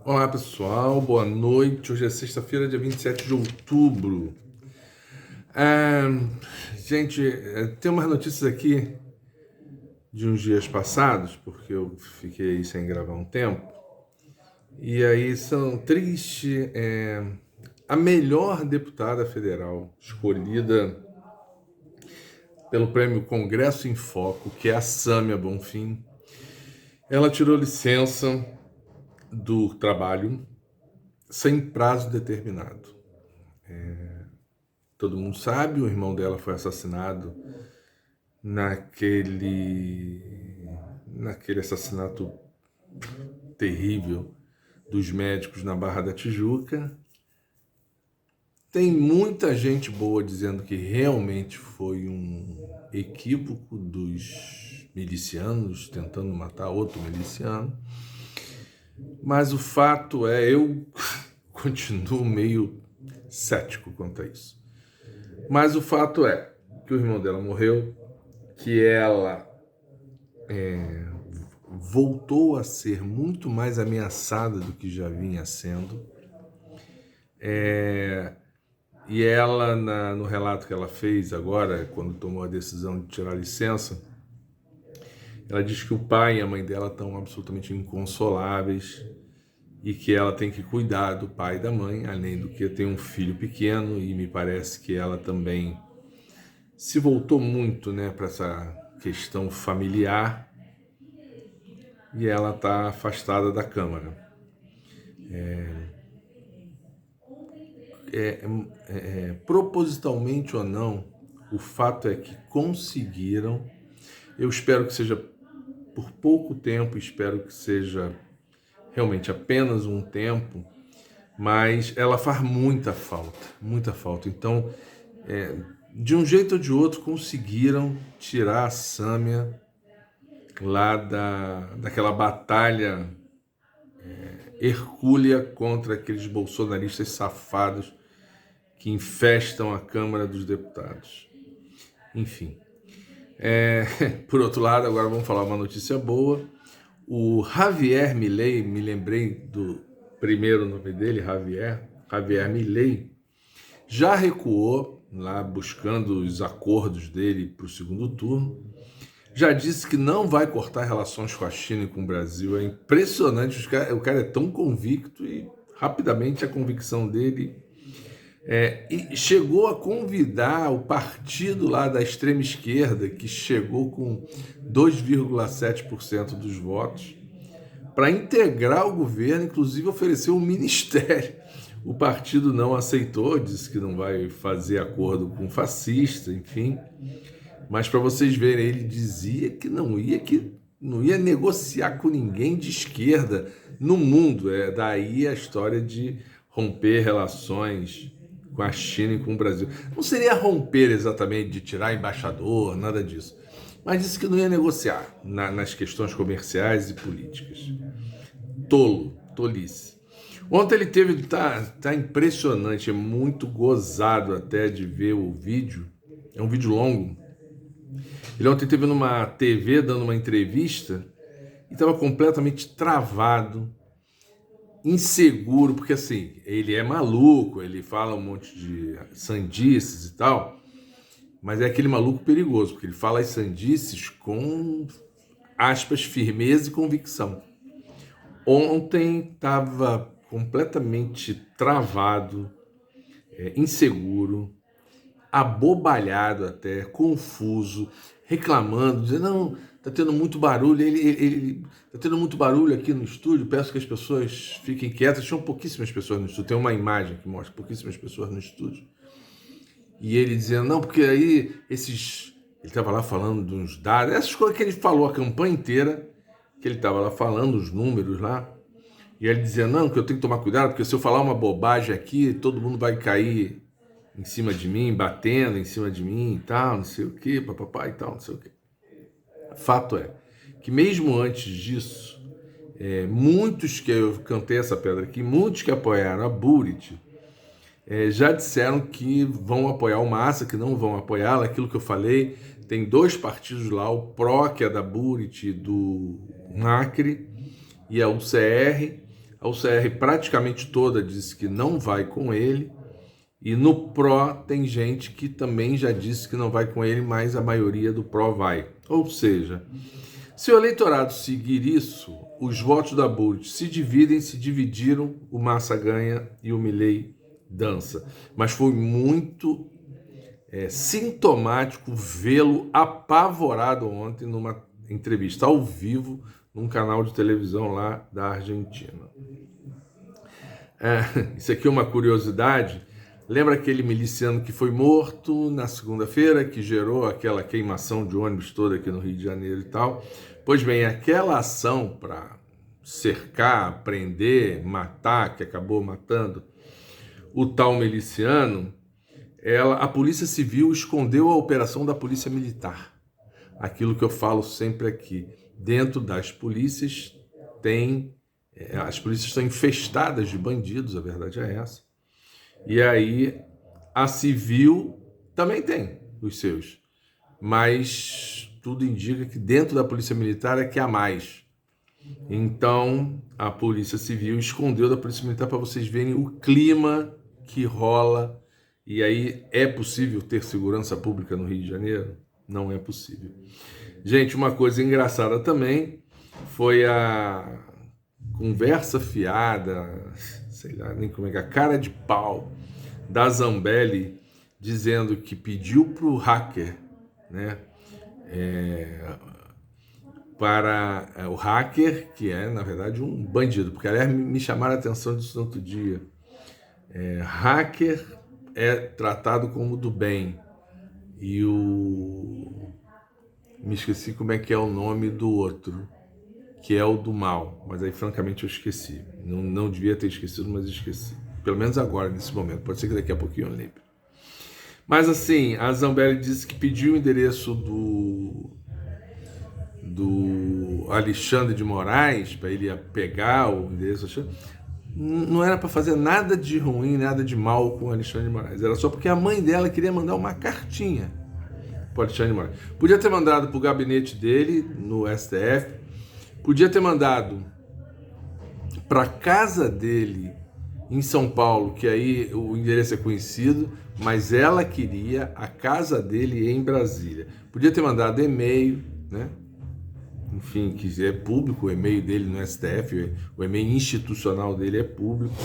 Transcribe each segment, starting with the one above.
Olá pessoal, boa noite. Hoje é sexta-feira, dia 27 de outubro. Ah, gente, tem umas notícias aqui de uns dias passados, porque eu fiquei sem gravar um tempo, e aí são tristes. A melhor deputada federal escolhida pelo prêmio Congresso em Foco, que é a Sâmia Bonfim, ela tirou licença do trabalho sem prazo determinado. Todo mundo sabe, o irmão dela foi assassinado naquele assassinato terrível dos médicos na Barra da Tijuca. Tem muita gente boa dizendo que realmente foi um equívoco dos milicianos tentando matar outro miliciano, mas o fato é, eu continuo meio cético quanto a isso. Mas o fato é que o irmão dela morreu, que ela voltou a ser muito mais ameaçada do que já vinha sendo. E ela, no relato que ela fez agora, quando tomou a decisão de tirar a licença, ela diz que o pai e a mãe dela estão absolutamente inconsoláveis e que ela tem que cuidar do pai e da mãe, além do que tem um filho pequeno, e me parece que ela também se voltou muito, né, para essa questão familiar, e ela está afastada da Câmara. Propositalmente ou não, o fato é que conseguiram. Eu espero que seja por pouco tempo, espero que seja realmente apenas um tempo, mas ela faz muita falta, muita falta. Então, de um jeito ou de outro, conseguiram tirar a Sâmia lá daquela batalha hercúlea contra aqueles bolsonaristas safados que infestam a Câmara dos Deputados. Enfim. Por outro lado, agora vamos falar uma notícia boa. O Javier Milei, me lembrei do primeiro nome dele, Javier Milei, já recuou lá buscando os acordos dele para o segundo turno. Já disse que não vai cortar relações com a China e com o Brasil. É impressionante, o cara é tão convicto e rapidamente a convicção dele e chegou a convidar o partido lá da extrema esquerda, que chegou com 2,7% dos votos, para integrar o governo, inclusive ofereceu um ministério. O partido não aceitou, disse que não vai fazer acordo com fascista, enfim. Mas para vocês verem, ele dizia que não ia negociar com ninguém de esquerda no mundo. Daí a história de romper relações com a China e com o Brasil. Não seria romper exatamente de tirar embaixador, nada disso. Mas disse que não ia negociar nas questões comerciais e políticas. Tolice. Ontem ele teve, tá impressionante, é muito gozado até de ver o vídeo. É um vídeo longo. Ele ontem esteve numa TV dando uma entrevista e estava completamente travado, inseguro, porque assim, ele é maluco, ele fala um monte de sandices e tal, mas é aquele maluco perigoso, porque ele fala as sandices com, aspas, firmeza e convicção. Ontem estava completamente travado, inseguro, abobalhado até, confuso, reclamando, dizendo, não, tá tendo muito barulho, ele tá tendo muito barulho aqui no estúdio, peço que as pessoas fiquem quietas. Tinham pouquíssimas pessoas no estúdio, tem uma imagem que mostra pouquíssimas pessoas no estúdio. E ele dizendo, não, porque aí esses... Ele estava lá falando de uns dados, essas coisas que ele falou a campanha inteira, que ele estava lá falando, os números lá, e ele dizia, não, que eu tenho que tomar cuidado, porque se eu falar uma bobagem aqui, todo mundo vai cair em cima de mim, batendo em cima de mim e tal, não sei o que, papapá e tal, não sei o que. Fato é que mesmo antes disso, muitos que eu cantei essa pedra aqui, muitos que apoiaram a Buriti, já disseram que vão apoiar o Massa, que não vão apoiá-la. Aquilo que eu falei, tem dois partidos lá, o PRO, que é da Buriti, do Macri, e a UCR. A UCR praticamente toda disse que não vai com ele. E no PRO tem gente que também já disse que não vai com ele, mas a maioria do PRO vai. Ou seja, se o eleitorado seguir isso, os votos da Burt se dividiram, o Massa ganha e o Milei dança. Mas foi muito sintomático vê-lo apavorado ontem numa entrevista ao vivo num canal de televisão lá da Argentina. Isso aqui é uma curiosidade. Lembra aquele miliciano que foi morto na segunda-feira, que gerou aquela queimação de ônibus toda aqui no Rio de Janeiro e tal? Pois bem, aquela ação para cercar, prender, matar, que acabou matando o tal miliciano, a Polícia Civil escondeu a operação da Polícia Militar. Aquilo que eu falo sempre aqui. Dentro das polícias as polícias estão infestadas de bandidos, a verdade é essa. E aí a civil também tem os seus, mas tudo indica que dentro da Polícia Militar é que há mais. Então a Polícia Civil escondeu da Polícia Militar para vocês verem o clima que rola. E aí, é possível ter segurança pública no Rio de Janeiro? Não é possível. Gente, uma coisa engraçada também foi a conversa fiada, sei lá nem como é que é, a cara de pau da Zambelli, dizendo que pediu para o hacker, né, para o hacker, que é, na verdade, um bandido, porque, aliás, me chamaram a atenção disso no outro dia. Hacker é tratado como do bem, e me esqueci como é que é o nome do outro, que é o do mal, mas aí francamente eu esqueci, não devia ter esquecido, mas esqueci, pelo menos agora, nesse momento, pode ser que daqui a pouquinho eu lembre. Mas assim, a Zambelli disse que pediu o endereço do Alexandre de Moraes, para ele pegar o endereço. Não era para fazer nada de ruim, nada de mal com o Alexandre de Moraes. Era só porque a mãe dela queria mandar uma cartinha para o Alexandre de Moraes. Podia ter mandado para o gabinete dele, no STF. Podia ter mandado para a casa dele, em São Paulo, que aí o endereço é conhecido, mas ela queria a casa dele em Brasília. Podia ter mandado e-mail, né? Enfim, que é público, o e-mail dele no STF, o e-mail institucional dele é público.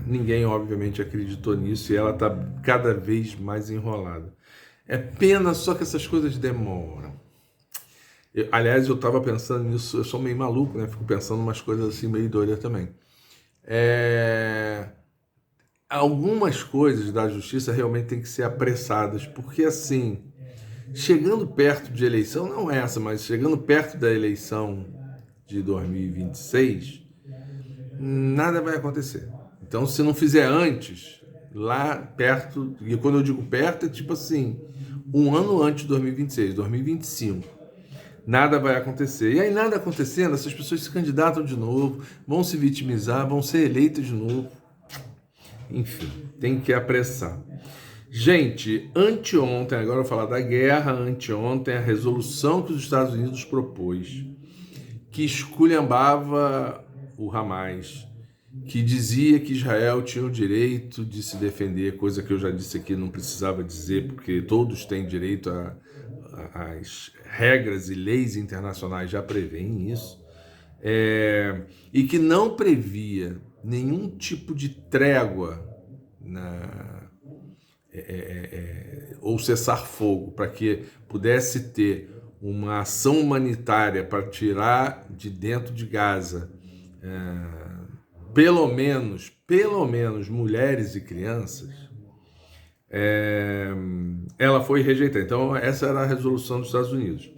Ninguém, obviamente, acreditou nisso e ela está cada vez mais enrolada. É pena só que essas coisas demoram. Aliás, eu estava pensando nisso, eu sou meio maluco, né? Fico pensando umas coisas assim meio doidas também. Algumas coisas da justiça realmente têm que ser apressadas, porque assim, chegando perto de eleição, não essa, mas chegando perto da eleição de 2026, nada vai acontecer. Então, se não fizer antes, lá perto, e quando eu digo perto, é tipo assim, um ano antes de 2026, 2025, nada vai acontecer. E aí, nada acontecendo, essas pessoas se candidatam de novo, vão se vitimizar, vão ser eleitas de novo. Enfim, tem que apressar. Gente, anteontem, agora eu vou falar da guerra, anteontem, a resolução que os Estados Unidos propôs, que esculhambava o Hamas, que dizia que Israel tinha o direito de se defender, coisa que eu já disse aqui, não precisava dizer, porque todos têm direito as regras e leis internacionais já prevêem isso, e que não previa nenhum tipo de trégua ou cessar-fogo para que pudesse ter uma ação humanitária para tirar de dentro de Gaza pelo menos mulheres e crianças, ela foi rejeitada. Então essa era a resolução dos Estados Unidos.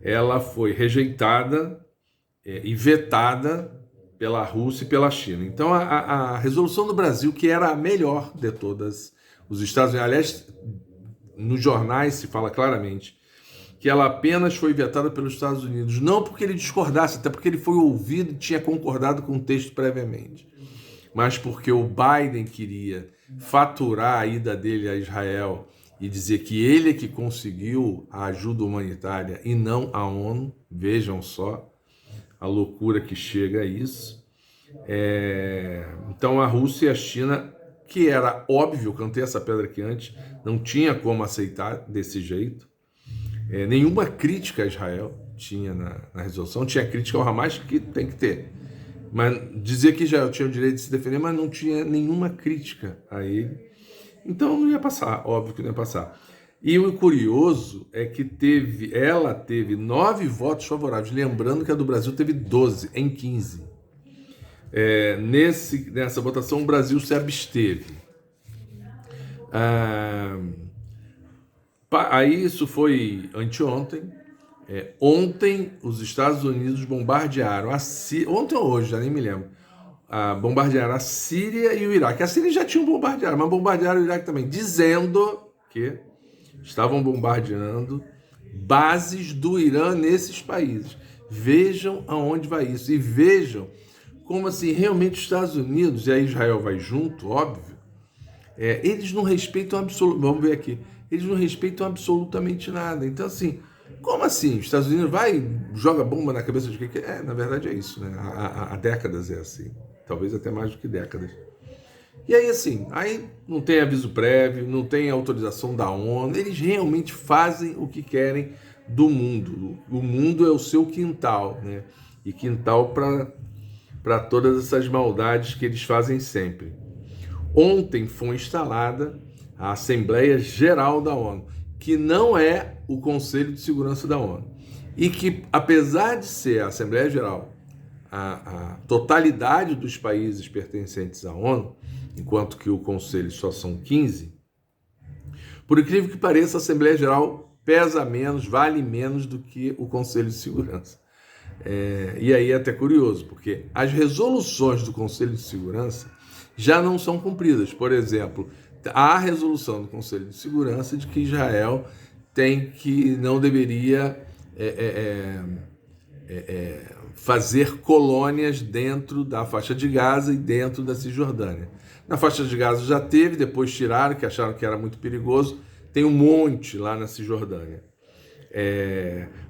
Ela foi rejeitada e vetada pela Rússia e pela China. Então a resolução do Brasil, que era a melhor de todas, os Estados Unidos, aliás, nos jornais se fala claramente que ela apenas foi vetada pelos Estados Unidos, não porque ele discordasse, até porque ele foi ouvido e tinha concordado com o texto previamente, mas porque o Biden queria faturar a ida dele a Israel e dizer que ele é que conseguiu a ajuda humanitária e não a ONU, vejam só. a loucura que chega a isso. Então a Rússia e a China, que era óbvio, eu cantei essa pedra aqui antes, não tinha como aceitar desse jeito. Nenhuma crítica a Israel tinha na resolução, tinha crítica ao Hamas, que tem que ter. Mas dizia que Israel tinha o direito de se defender, mas não tinha nenhuma crítica a ele. Então não ia passar, óbvio que não ia passar. E o curioso é que ela teve 9 votos favoráveis, lembrando que a do Brasil teve 12 em 15. Nessa votação o Brasil se absteve. Aí isso foi anteontem. Ontem os Estados Unidos bombardearam a Síria, ontem ou hoje, já nem me lembro, bombardearam a Síria e o Iraque. A Síria já tinham bombardeado, mas bombardearam o Iraque também, dizendo que estavam bombardeando bases do Irã nesses países. Vejam aonde vai isso. E vejam como assim, realmente os Estados Unidos, e aí Israel vai junto, óbvio, eles não respeitam absolutamente, vamos ver aqui, eles não respeitam absolutamente nada. Então assim, como assim? Os Estados Unidos joga bomba na cabeça de quem quer? Na verdade é isso, né? Há décadas é assim. Talvez até mais do que décadas. E aí assim, aí não tem aviso prévio, não tem autorização da ONU, eles realmente fazem o que querem do mundo. O mundo é o seu quintal, né? E quintal para todas essas maldades que eles fazem sempre. Ontem foi instalada a Assembleia Geral da ONU, que não é o Conselho de Segurança da ONU. E que, apesar de ser a Assembleia Geral a totalidade dos países pertencentes à ONU, enquanto que o Conselho só são 15, por incrível que pareça, a Assembleia Geral pesa menos, vale menos do que o Conselho de Segurança. E aí é até curioso, porque as resoluções do Conselho de Segurança já não são cumpridas. Por exemplo, há a resolução do Conselho de Segurança de que Israel não deveria fazer colônias dentro da faixa de Gaza e dentro da Cisjordânia. Na faixa de Gaza já teve, depois tiraram, que acharam que era muito perigoso. Tem um monte lá na Cisjordânia.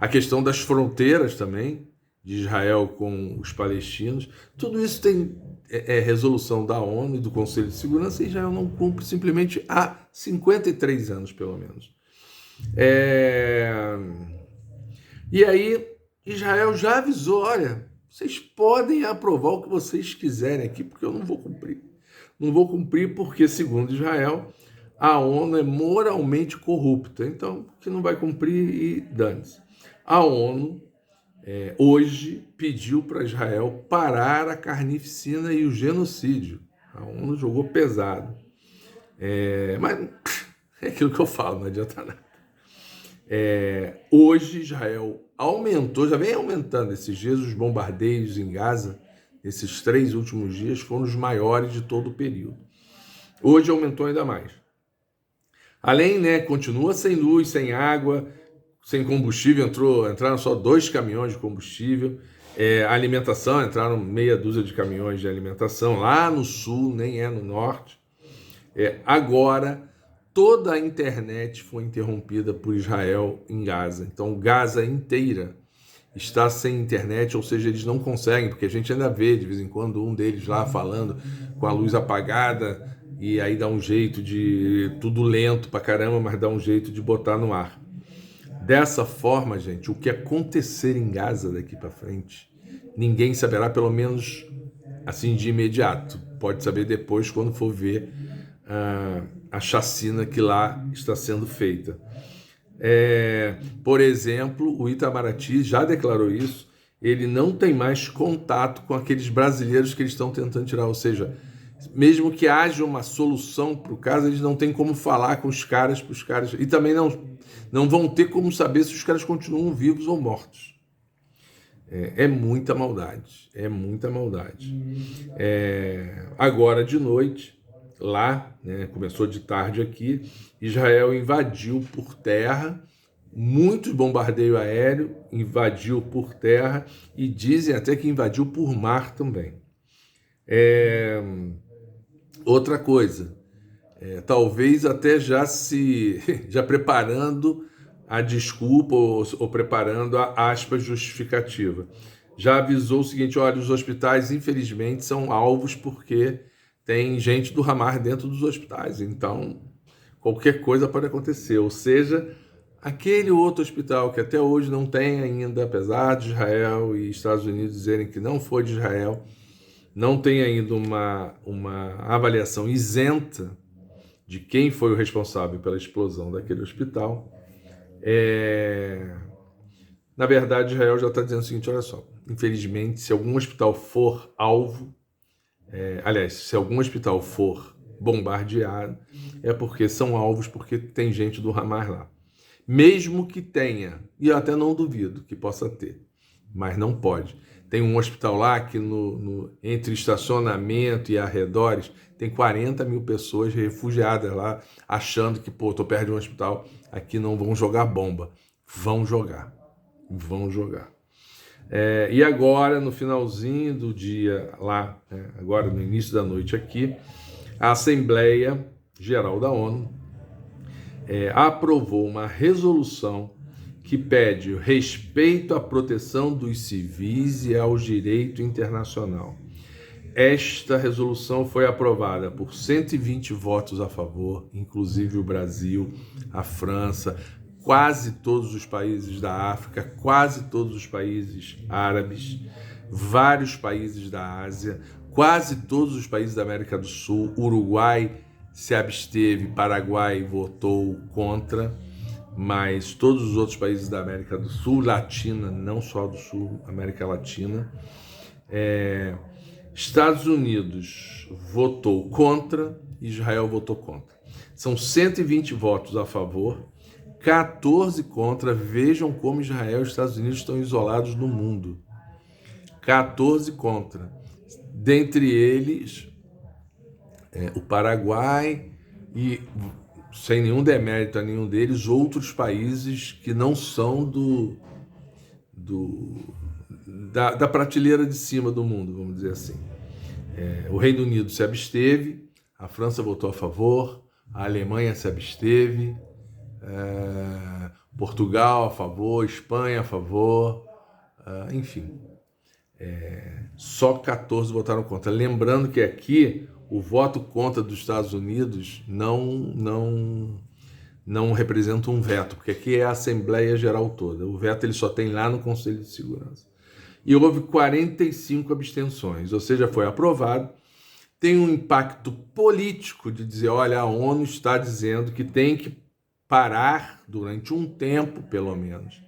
A questão das fronteiras também, de Israel com os palestinos, tudo isso tem resolução da ONU e do Conselho de Segurança, e Israel não cumpre simplesmente há 53 anos, pelo menos. E aí Israel já avisou, olha, vocês podem aprovar o que vocês quiserem aqui, porque eu não vou cumprir. Não vou cumprir porque, segundo Israel, a ONU é moralmente corrupta, então que não vai cumprir e dane-se. A ONU hoje pediu para Israel parar a carnificina e o genocídio. A ONU jogou pesado. Mas é aquilo que eu falo, não adianta nada. Hoje Israel aumentou, já vem aumentando esses dias, os bombardeios em Gaza, esses 3 últimos dias foram os maiores de todo o período. Hoje aumentou ainda mais. Além, continua sem luz, sem água, sem combustível, entraram só 2 caminhões de combustível, alimentação, entraram meia dúzia de caminhões de alimentação, lá no sul, nem no norte. Agora, toda a internet foi interrompida por Israel em Gaza, então Gaza inteira está sem internet, ou seja, eles não conseguem, porque a gente ainda vê de vez em quando um deles lá falando com a luz apagada, e aí dá um jeito de tudo lento pra caramba, mas dá um jeito de botar no ar. Dessa forma, gente, o que acontecer em Gaza daqui para frente, ninguém saberá, pelo menos assim de imediato. Pode saber depois, quando for ver a chacina que lá está sendo feita. Por exemplo, o Itamaraty já declarou isso, ele não tem mais contato com aqueles brasileiros que eles estão tentando tirar, ou seja, mesmo que haja uma solução para o caso, eles não têm como falar com os caras, e também não vão ter como saber se os caras continuam vivos ou mortos. É muita maldade, muita maldade. Agora de noite, lá, começou de tarde aqui, Israel invadiu por terra, muito bombardeio aéreo, invadiu por terra e dizem até que invadiu por mar também. Outra coisa, talvez até já preparando a desculpa ou preparando a aspas justificativa. já avisou o seguinte: olha, os hospitais, infelizmente, são alvos porque tem gente do Hamas dentro dos hospitais, então qualquer coisa pode acontecer. Ou seja, aquele outro hospital que até hoje não tem ainda, apesar de Israel e Estados Unidos dizerem que não foi de Israel, não tem ainda uma avaliação isenta de quem foi o responsável pela explosão daquele hospital. Na verdade, Israel já está dizendo o seguinte: olha só, infelizmente, se algum hospital for alvo, aliás, se algum hospital for bombardeado, é porque são alvos, porque tem gente do Hamas lá. Mesmo que tenha, e eu até não duvido que possa ter, mas não pode. Tem um hospital lá que entre estacionamento e arredores tem 40 mil pessoas refugiadas lá, achando que, pô, tô perto de um hospital, aqui não vão jogar bomba. Vão jogar. E agora, no finalzinho do dia lá, agora no início da noite aqui, a Assembleia Geral da ONU aprovou uma resolução que pede respeito à proteção dos civis e ao direito internacional. Esta resolução foi aprovada por 120 votos a favor, inclusive o Brasil, a França, quase todos os países da África, quase todos os países árabes, vários países da Ásia, quase todos os países da América do Sul, Uruguai se absteve, Paraguai votou contra, mas todos os outros países da América do Sul, Latina, não só do Sul, América Latina. Estados Unidos votou contra, Israel votou contra. São 120 votos a favor, 14 contra. Vejam como Israel e Estados Unidos estão isolados no mundo. 14 contra. Dentre eles, o Paraguai e, sem nenhum demérito a nenhum deles, outros países que não são da prateleira de cima do mundo, vamos dizer assim. O Reino Unido se absteve, a França votou a favor, a Alemanha se absteve, Portugal a favor, Espanha a favor, enfim. Só 14 votaram contra. Lembrando que aqui o voto contra dos Estados Unidos não representa um veto, porque aqui é a Assembleia Geral toda. O veto ele só tem lá no Conselho de Segurança. E houve 45 abstenções, ou seja, foi aprovado. Tem um impacto político de dizer, olha, a ONU está dizendo que tem que parar durante um tempo, pelo menos,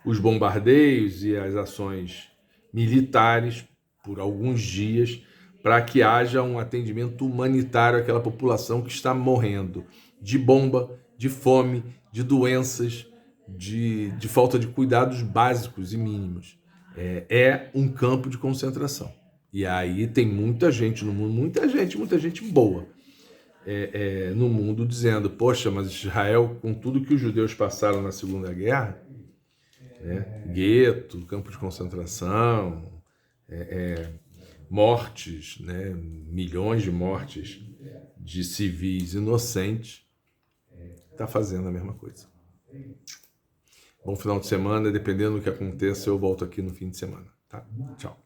os bombardeios e as ações militares por alguns dias, para que haja um atendimento humanitário àquela população que está morrendo de bomba, de fome, de doenças, de falta de cuidados básicos e mínimos. É um campo de concentração. E aí tem muita gente no mundo, muita gente boa no mundo dizendo, poxa, mas Israel, com tudo que os judeus passaram na Segunda Guerra, gueto, campo de concentração, mortes, milhões de mortes de civis inocentes, está fazendo a mesma coisa. Bom final de semana, dependendo do que aconteça, eu volto aqui no fim de semana. Tá? Tchau.